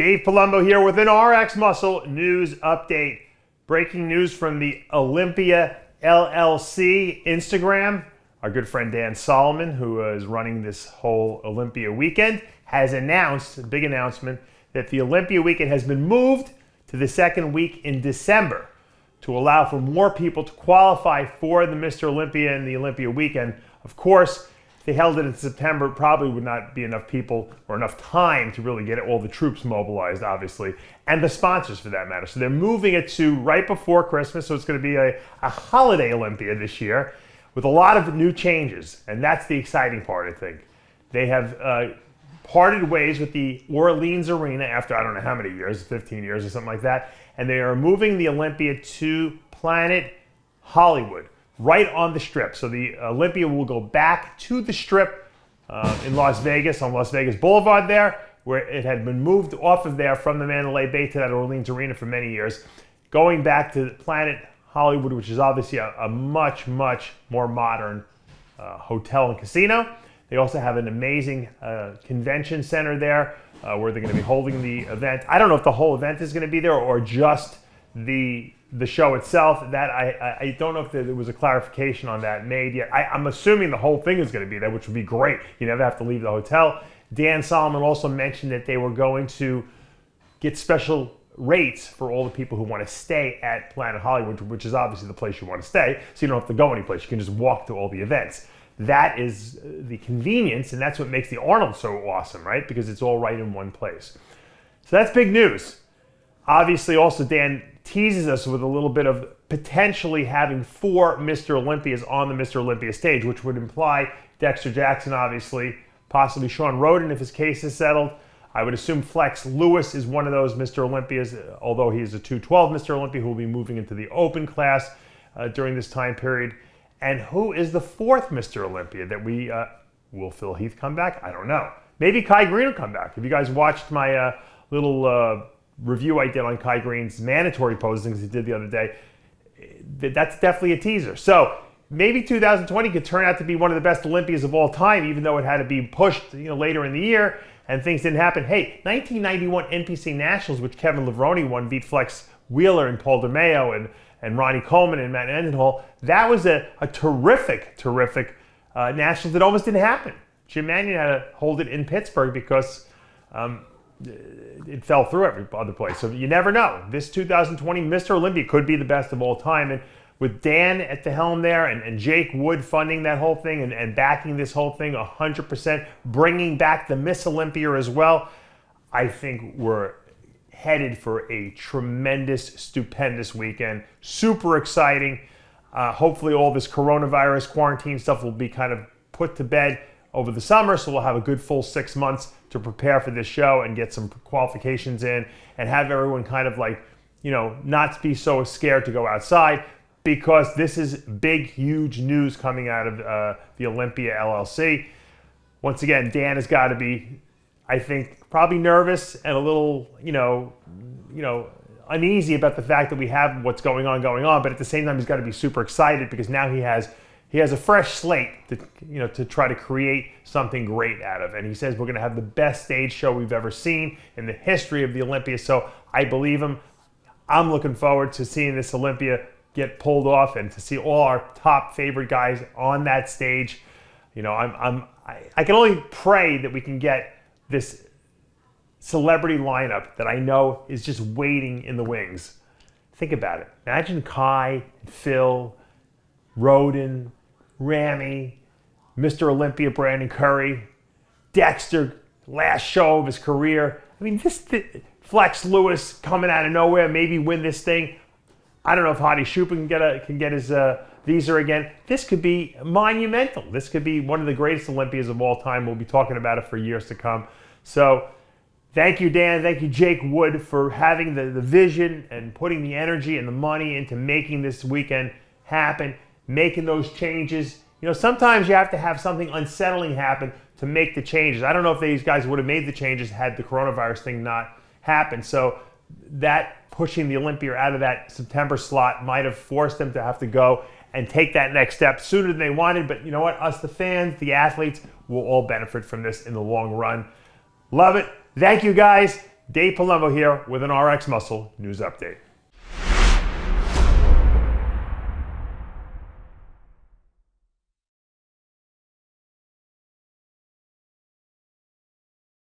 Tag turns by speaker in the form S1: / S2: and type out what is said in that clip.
S1: Dave Palumbo here with an RX Muscle news update. Breaking news from the Olympia LLC Instagram. Our good friend Dan Solomon, who is running this whole Olympia weekend, has announced, a big announcement, that the Olympia weekend has been moved to the second week in December to allow for more people to qualify for the Mr. Olympia and the Olympia weekend. Of course, if they held it in September, it probably would not be enough people or enough time to really get all the troops mobilized, obviously, and the sponsors for that matter. So they're moving it to right before Christmas, so it's going to be a holiday Olympia this year with a lot of new changes, and that's the exciting part, I think. They have parted ways with the Orleans Arena after I don't know how many years, 15 years or something like that, and they are moving the Olympia to Planet Hollywood, right on the Strip. So the Olympia will go back to the Strip in Las Vegas, on Las Vegas Boulevard there, where it had been moved off of there from the Mandalay Bay to that Orleans Arena for many years, going back to Planet Hollywood, which is obviously a much, much more modern hotel and casino. They also have an amazing convention center there where they're going to be holding the event. I don't know if the whole event is going to be there or just the show itself. That I don't know if there was a clarification on that made yet. I'm assuming the whole thing is going to be there, which would be great. You never have to leave the hotel. Dan Solomon also mentioned that they were going to get special rates for all the people who want to stay at Planet Hollywood, which is obviously the place you want to stay, so you don't have to go anyplace. You can just walk to all the events. That is the convenience, and that's what makes the Arnold so awesome, right? Because it's all right in one place. So that's big news. Obviously, also Dan teases us with a little bit of potentially having 4 Mr. Olympias on the Mr. Olympia stage, which would imply Dexter Jackson, obviously, possibly Sean Roden if his case is settled. I would assume Flex Lewis is one of those Mr. Olympias, although he is a 212 Mr. Olympia who will be moving into the open class during this time period. And who is the 4th Mr. Olympia that we, will Phil Heath come back? I don't know. Maybe Kai Green will come back. If you guys watched my little review I did on Kai Green's mandatory posings he did the other day, that's definitely a teaser. So maybe 2020 could turn out to be one of the best Olympias of all time, even though it had to be pushed later in the year and things didn't happen. Hey, 1991 NPC Nationals, which Kevin Levrone won, beat Flex Wheeler and Paul DeMeo and Ronnie Coleman and Matt Mendenhall. That was a terrific Nationals that almost didn't happen. Jim Mannion had to hold it in Pittsburgh because it fell through every other place. So you never know. This 2020 Mr. Olympia could be the best of all time. And with Dan at the helm there and Jake Wood funding that whole thing and backing this whole thing 100%, bringing back the Miss Olympia as well, I think we're headed for a tremendous, stupendous weekend. Super exciting. Hopefully all this coronavirus quarantine stuff will be kind of put to bed over the summer, so we'll have a good full 6 months to prepare for this show and get some qualifications in and have everyone kind of like, not be so scared to go outside, because this is big, huge news coming out of the Olympia LLC. Once again, Dan has got to be, I think, probably nervous and a little, uneasy about the fact that we have what's going on, but at the same time, he's got to be super excited because now he has a fresh slate to try to create something great out of. And he says we're going to have the best stage show we've ever seen in the history of the Olympia. So I believe him. I'm looking forward to seeing this Olympia get pulled off and to see all our top favorite guys on that stage. I can only pray that we can get this celebrity lineup that I know is just waiting in the wings. Think about it. Imagine Kai, Phil, Roden, Ramy, Mr. Olympia Brandon Curry, Dexter, last show of his career. I mean, Flex Lewis coming out of nowhere, maybe win this thing. I don't know if Hadi Choopan can get his visa again. This could be monumental. This could be one of the greatest Olympias of all time. We'll be talking about it for years to come. So thank you, Dan. Thank you, Jake Wood, for having the vision and putting the energy and the money into making this weekend happen, making those changes. Sometimes you have to have something unsettling happen to make the changes. I don't know if these guys would have made the changes had the coronavirus thing not happened. So that pushing the Olympia out of that September slot might have forced them to have to go and take that next step sooner than they wanted. But you know what? Us, the fans, the athletes, will all benefit from this in the long run. Love it. Thank you, guys. Dave Palumbo here with an RX Muscle News Update.